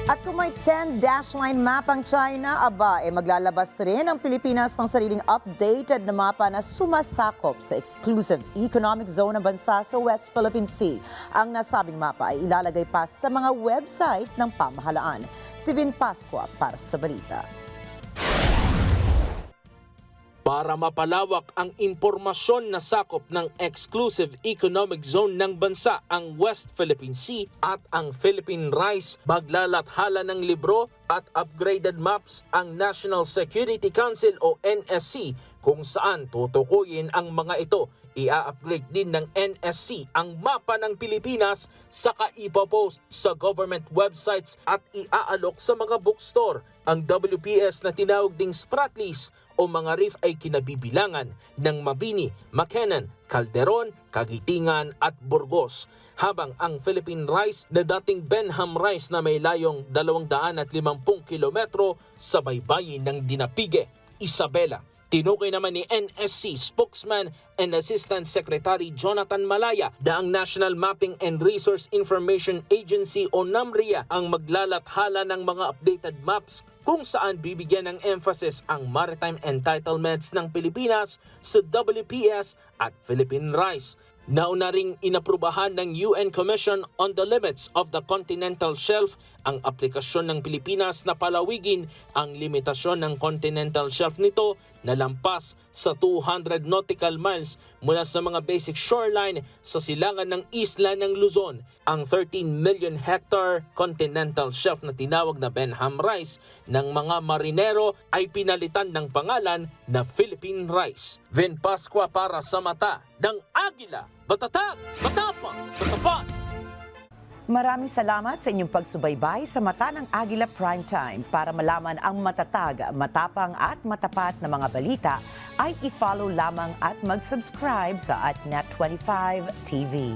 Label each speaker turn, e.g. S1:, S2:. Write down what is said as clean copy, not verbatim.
S1: At kung may 10-line map ang China, maglalabas rin ang Pilipinas ng sariling updated na mapa na sumasakop sa exclusive economic zone ng bansa sa West Philippine Sea. Ang nasabing mapa ay ilalagay pa sa mga website ng pamahalaan. Si Vin Pascua para sa balita.
S2: Para mapalawak ang impormasyon na sakop ng exclusive economic zone ng bansa ang West Philippine Sea at ang Philippine Rice, maglalathala ng libro at upgraded maps ang National Security Council o NSC kung saan tutukuyin ang mga ito. Ia-upgrade din ng NSC ang mapa ng Pilipinas saka ipopost sa government websites at iaalok sa mga bookstore. Ang WPS na tinawag ding Spratlys o mga reef ay kinabibilangan ng Mabini, Mackennan, Calderon, Kagitingan at Burgos. Habang ang Philippine Rice na dating Benham Rice na may layong 250 kilometro sa baybayin ng Dinapige, Isabela. Tinukoy naman ni NSC spokesman and Assistant Secretary Jonathan Malaya na ang National Mapping and Resource Information Agency o NAMRIA ang maglalathala ng mga updated maps kung saan bibigyan ng emphasis ang maritime entitlements ng Pilipinas sa WPS at Philippine Rice. Nauna ring inaprubahan ng UN Commission on the Limits of the Continental Shelf ang aplikasyon ng Pilipinas na palawigin ang limitasyon ng continental shelf nito na lampas sa 200 nautical miles mula sa mga basic shoreline sa silangan ng isla ng Luzon. Ang 13 million hectare continental shelf na tinawag na Benham Rice ng mga marinero ay pinalitan ng pangalan na Philippine Rice. Vin Pascua para sa mata ng Agila. Matatag, matapang, matapat.
S1: Maraming salamat sa inyong pagsubaybay sa Mata ng Agila Primetime. Para malaman ang matatag, matapang at matapat na mga balita, ay i-follow lamang at mag-subscribe sa @Net25 TV.